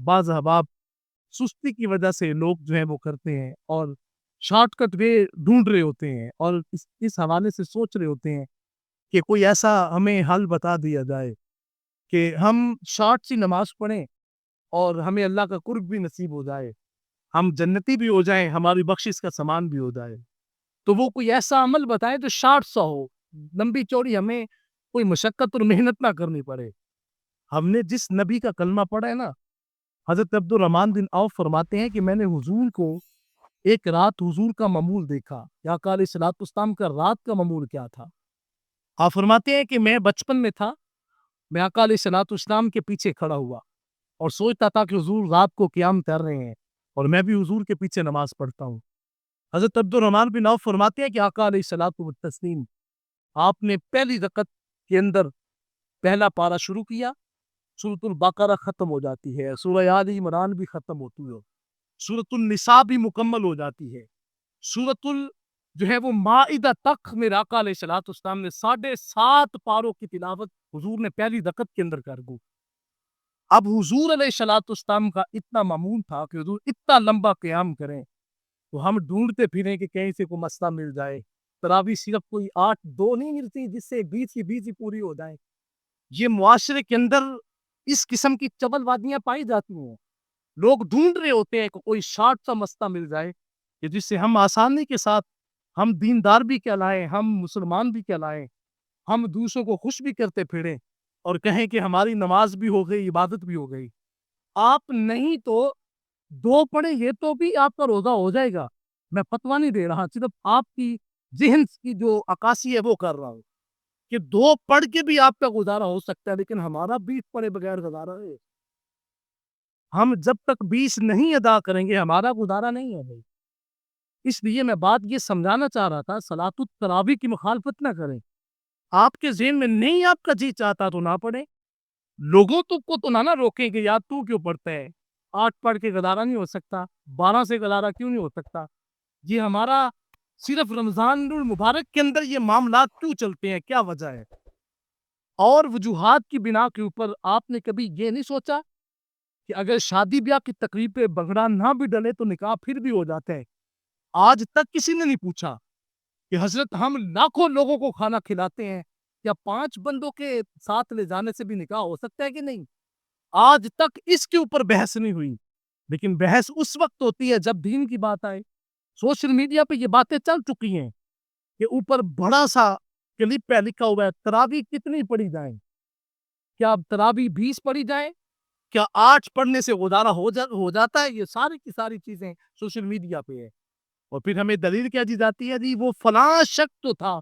बाज़ अहबाब सुस्ती की वजह से लोग जो है वो करते हैं और शॉर्टकट वे ढूंढ रहे होते हैं और इस हवाले से सोच रहे होते हैं कि कोई ऐसा हमें हल बता दिया जाए कि हम शॉर्ट सी नमाज पढ़ें और हमें अल्लाह का कुर्ब भी नसीब हो जाए, हम जन्नती भी हो जाएं, हमारी बख्शिश का सामान भी हो जाए। तो वो कोई ऐसा अमल बताए जो शॉर्ट सा हो, लंबी चौड़ी हमें कोई मशक्कत और मेहनत ना करनी पड़े। हमने जिस नबी का कलमा पढ़ा है ना, हज़रत अब्दुल रहमान बिन औफ फरमाते हैं कि मैंने हुजूर को एक रात हुजूर का मामूल देखा। या आका अलैहिस्सलाम का रात का मामूल क्या था? आप फरमाते हैं कि मैं बचपन में था, मैं आका अलैहिस्सलाम के पीछे खड़ा हुआ और सोचता था कि हुजूर रात को क़याम कर रहे हैं और मैं भी हुजूर के पीछे नमाज पढ़ता हूँ। हज़रत अब्दुल रहमान बिन औफ फरमाते हैं कि आका अलैहिस्सलातु वत्तस्लीम आपने पहली रकत के अंदर पहला पारा शुरू किया, सूरतुल बकरा खत्म हो जाती है, सूरह आल इमरान भी खत्म होती है, सूरतुल निसा भी मुकम्मल हो जाती है, सूरतुल जो है वो माइदा तक मेरे आका अलैहिस्सलाम ने 7.5 पारों की तिलावत हुजूर ने पहली रकत के अंदर कर दी। अब हुजूर अलैहिस्सलाम का इतना मामूल था कि हुजूर इतना लंबा क़याम करें, तो हम ढूंढते फिरें कि कहीं से कोई मसला मिल जाए। तरावी सिर्फ कोई 8-2 नहीं मिलती जिससे 20 की 20 ही पूरी हो जाए। ये मुआशरे के अंदर इस किस्म की चवलवादियाँ पाई जाती हैं। लोग ढूँढ रहे होते हैं कि कोई शॉर्ट सा मसला मिल जाए कि जिससे हम आसानी के साथ हम दीनदार भी कहलाएँ, हम मुसलमान भी कहलाएँ, हम दूसरों को खुश भी करते फिरें और कहें कि हमारी नमाज भी हो गई, इबादत भी हो गई। आप नहीं तो 2 पढ़े ये तो भी आपका रोज़ा हो जाएगा। मैं फतवा नहीं दे रहा, सिर्फ़ आपकी ज़हन की जो अक्कासी है वो कर रहा हूँ कि 2 पढ़ के भी आपका गुज़ारा हो सकता है, लेकिन हमारा 20 पढ़े बगैर गुज़ारा है। हम जब तक 20 नहीं अदा करेंगे, हमारा गुज़ारा नहीं है भई। इसलिए मैं बात ये समझाना चाह रहा था, सलातुत तरावी की मुखालफत ना करें। आपके ज़हन में नहीं आपका जी चाहता तो ना पढ़ें। लोगों तो को तो ना रोकें कि यार तू क्यों पढ़ता है? 8 पढ़ के गुज़ारा नहीं हो सकता, 12 से गुज़ारा क्यों नहीं हो सकता? ये हमारा सिर्फ़ रमज़ानुल मुबारक के अंदर ये मामलात क्यों चलते हैं, क्या वजह है? और वजूहात की बिना के ऊपर आपने कभी ये नहीं सोचा कि अगर शादी-ब्याह की तकरीब पे भंगड़ा ना भी डले तो निकाह फिर भी हो जाता है। आज तक किसी ने नहीं पूछा कि हज़रत हम लाखों लोगों को खाना खिलाते हैं, क्या 5 बंदों के साथ ले जाने से भी निकाह हो सकता है कि नहीं? आज तक इसके ऊपर बहस नहीं हुई, लेकिन बहस उस वक़्त होती है जब दीन की बात आए। सोशल मीडिया पे ये बातें चल चुकी हैं कि ऊपर बड़ा-सा क्लिप पे लिखा हुआ है, तरावी कितनी पढ़ी जाए? क्या अब तरावी 20 पढ़ी जाए? क्या 8 पढ़ने से गुज़ारा हो जाता है? ये सारी की सारी चीज़ें सोशल मीडिया पे है। और फिर हमें दलील क्या दी जाती है जी वो फलाँ शख्स तो था,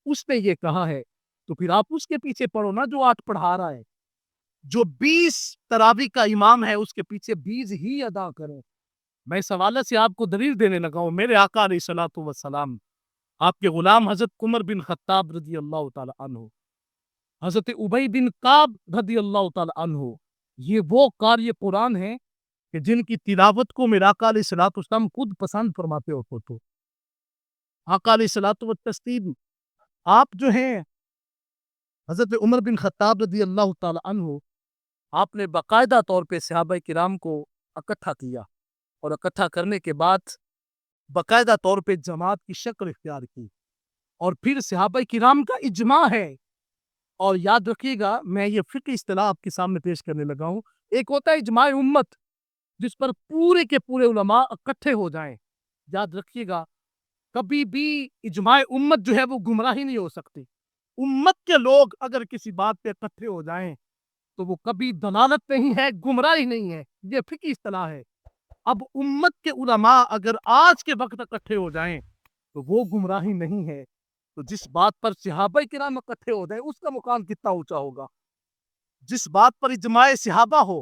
उसने ये कहा है। तो फिर आप उसके पीछे पढ़ो ना जो 8 पढ़ा रहा है। जो 20 तरावी का इमाम है उसके पीछे 20 ही अदा करो। मैं इस हवाले से आपको दलील देने लगा हूँ। मेरे आका अलैहिस्सलातु वस्सलाम, आपके गुलाम हज़रत उमर बिन खत्ताब रज़ी अल्लाह तआला अन्हु, हज़रत उबई बिन काब रज़ी अल्लाह तआला अन्हु, ये वो क़ारी कुरान हैं कि जिनकी तिलावत को मेरे आका अलैहिस्सलातु वस्सलाम खुद पसंद फरमाते होते थे। आका अलैहिस्सलातु वत्तस्लीम आप जो हैं हज़रत उमर बिन खत्ताब रज़ी अल्लाह तआला अन्हु, आपने बाकायदा तौर पे सहाबाए किराम को इकट्ठा किया और इकट्ठा करने के बाद बाकायदा तौर पे जमात की शक्ल इख्तियार की और फिर सहाबाए किराम का इज्मा है। और याद रखिएगा मैं ये फ़िक़्ही इस्तिलाह आपके सामने पेश करने लगा हूँ। एक होता है इज्माए उम्मत जिस पर पूरे के पूरे उलमा इकट्ठे हो जाएँ। याद रखिएगा कभी भी इज्माए उम्मत जो है वो गुमराही नहीं हो सकती। उम्मत के लोग अगर किसी बात पे इकट्ठे हो जाएँ तो वो कभी दलालत नहीं है, गुमराही नहीं है। ये फ़िक़्ही इस्तिलाह है। अब उम्मत के उलमा अगर आज के वक़्त इकट्ठे हो जाएँ तो वो गुमराही नहीं है। तो जिस बात पर सहाबाए किराम इकट्ठे हो जाएँ उसका मुकाम कितना ऊँचा होगा। जिस बात पर इज्माए सहाबा हो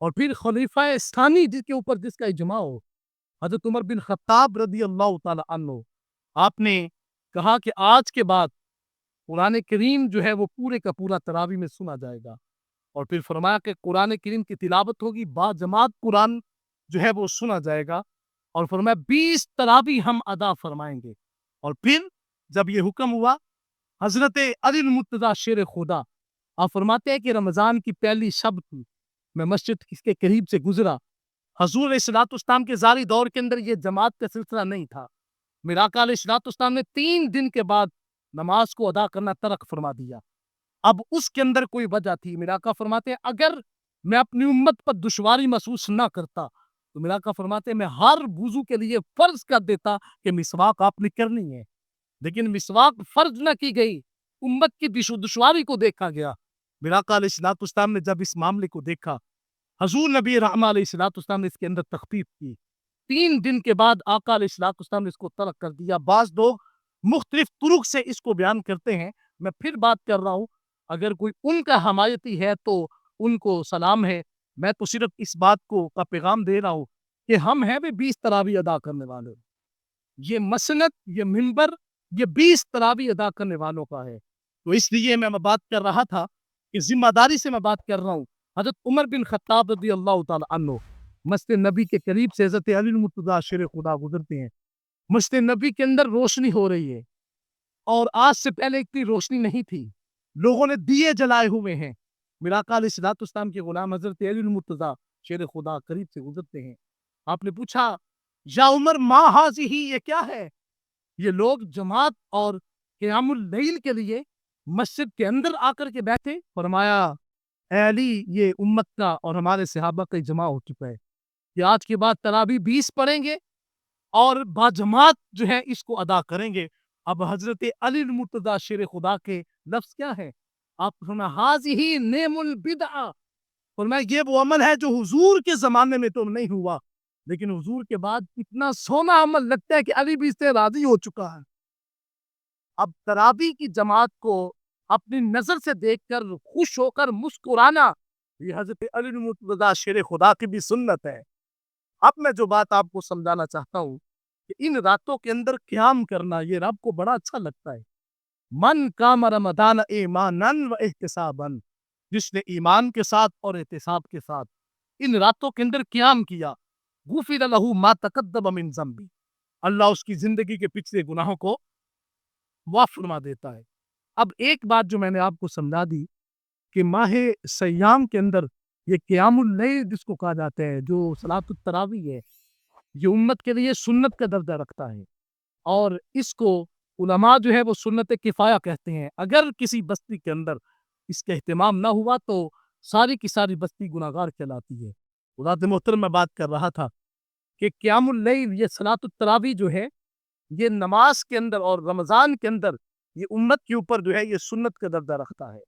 और फिर खलीफाए सानी जिसके ऊपर जिसका इज्मा हो, हज़रत उमर बिन खत्ताब रज़ी अल्लाह तआला अन्हु, आपने कहा कि आज के बाद कुरान करीम जो है वो पूरे का पूरा तरावी में सुना जाएगा और फिर फरमाया कि कुरान करीम की तिलावत होगी, बाजमात कुरान जो है वो सुना जाएगा और फरमाया 20 तरावी हम अदा फरमाएँगे। और फिर जब ये हुक्म हुआ, हज़रत अली मुर्तज़ा शेर खुदा आप फरमाते हैं कि रमज़ान की पहली शब थी। میں مسجد کے قریب سے گزرا. حضور علیہ الصلوۃ والسلام کے ظاہری دور کے اندر یہ جماعت کا سلسلہ نہیں تھا. میرا آقا علیہ الصلوۃ والسلام نے 3 دن کے بعد نماز کو ادا کرنا ترک فرما دیا. اب اس کے اندر کوئی وجہ تھی. میرا آقا فرماتے ہیں اگر میں اپنی امت پر دشواری محسوس نہ کرتا تو میرا آقا فرماتے ہیں میں ہر وضو کے لیے فرض کر دیتا کہ مسواک آپ نے کرنی ہے. لیکن مسواک فرض نہ کی گئی. امت کی دشواری کو دیکھا گیا. میرا آقا علیہ الصلوۃ والسلام نے جب اس معاملے کو دیکھا, حضور نبی رحمہ علیہ الصلوۃ والسلام نے اس کے اندر تخفیف کی. 3 دن کے بعد آقا علیہ الصلوۃ والسلام نے اس کو ترک کر دیا. بعض لوگ مختلف طرق سے اس کو بیان کرتے ہیں. میں پھر بات کر رہا ہوں, اگر کوئی ان کا حمایتی ہے تو ان کو سلام ہے. میں تو صرف اس بات کو کا پیغام دے رہا ہوں کہ ہم ہیں بھی 20 تراویح ادا کرنے والے. یہ مسند, یہ منبر, یہ 20 تراویح ادا کرنے والوں کا ہے. تو اس لیے میں بات کر رہا تھا کہ ذمہ داری سے میں بات کر رہا ہوں. حضرت عمر بن خطاب رضی اللہ تعالی عنہ مسجد نبی کے قریب سے حضرت علی المرتضیٰ شیر خدا گزرتے ہیں. مسجد نبی کے اندر روشنی ہو رہی ہے اور آج سے پہلے اتنی روشنی نہیں تھی. لوگوں نے دیے جلائے ہوئے ہیں. میرا آقا علیہ الصلوۃ والسلام کے غلام حضرت علی المرتضیٰ شیر خدا قریب سے گزرتے ہیں. آپ نے پوچھا یا عمر ما ہذہ, یہ کیا ہے؟ یہ لوگ جماعت اور قیام اللیل کے لیے مسجد کے اندر آ کر کے بیٹھے. فرمایا اے علی, یہ امت کا اور ہمارے صحابہ کا اجماع ہو چکا ہے کہ آج کے بعد تراویح 20 پڑھیں گے اور باجماعت جو ہے اس کو ادا کریں گے. اب حضرت علی المرتضیٰ شیر خدا کے لفظ کیا ہے؟ آپ فرمایا ہذہ نعم البدع. فرمایا یہ وہ عمل ہے جو حضور کے زمانے میں تو نہیں ہوا, لیکن حضور کے بعد اتنا سونا عمل لگتا ہے کہ علی بھی اس سے راضی ہو چکا ہے. اب تراویح کی جماعت کو اپنی نظر سے دیکھ کر خوش ہو کر مسکرانا, یہ حضرت علی المرتضیٰ شیر خدا کی بھی سنت ہے. اب میں جو بات آپ کو سمجھانا چاہتا ہوں کہ ان راتوں کے اندر قیام کرنا یہ رب کو بڑا اچھا لگتا ہے. من قام رمضان ایمانا و احتسابا, جس نے ایمان کے ساتھ اور احتساب کے ساتھ ان راتوں کے اندر قیام کیا, غفر لہ ما تقدم من ذنبہ, اللہ اس کی زندگی کے پچھلے گناہوں کو معاف فرما دیتا ہے. اب ایک بات جو میں نے آپ کو سمجھا دی کہ ماہ سیام کے اندر یہ قیام اللیل جس کو کہا جاتا ہے, جو صلاۃ التراویح ہے, یہ امت کے لیے سنت کا درجہ رکھتا ہے اور اس کو علماء جو ہے وہ سنت کفایہ کہتے ہیں. اگر کسی بستی کے اندر اس کا اہتمام نہ ہوا تو ساری کی ساری بستی گناہگار کہلاتی ہے. حضرات محترم, میں بات کر رہا تھا کہ قیام اللیل, یہ صلاۃ التراویح جو ہے, یہ نماز کے اندر اور رمضان کے اندر یہ امت کے اوپر جو ہے یہ سنت کا درجہ رکھتا ہے.